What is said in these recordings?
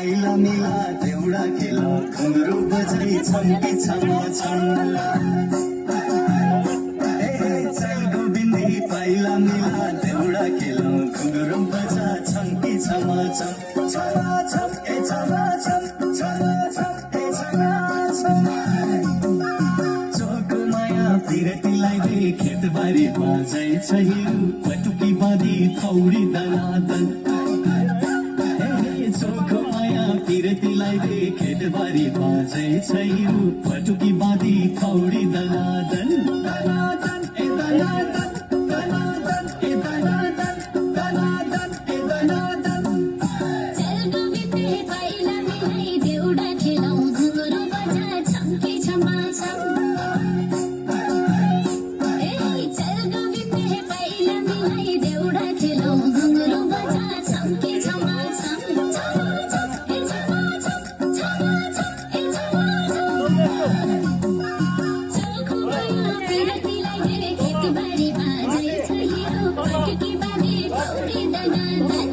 पाइला मिला देउडा खेल घुङ्रो बजाई छम्के छम चलको बिन्दी पाइला मिला देउडा खेल घुङ्रो बजा छम्के छम चोको माया पिरतीलाई दे खेतबारी बजाइ छ हिउ पटुकी बाँधी खौरी दनादन चोखो माया पिरतीलाई दे खेतबारी बजाइ छ हिउ पटुकी बाँधी खौरी दनादन दनादन ए दनादन दनादन ए दनादन दनादन ए दनादन चलको बिन्दी पाइला मिलाई देउडा खेलौँ घुङ्रो बजा छम्के छमा छम चलको बिन्दी पाइला मिलाई देउडा खेलौँ घुङ्रो बजा छम्के छमा छम चोखो माया पिरतीलाई दे खेतबारी बजाइ छ हिउ पटुकी बाँधी खौरी दनादन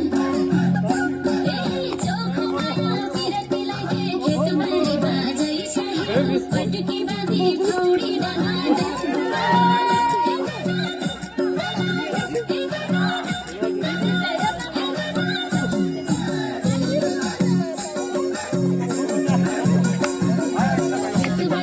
चोखो माया पिरतीलाई दे खेतबारी बजाइ छ हिउ पटुकी बाँधी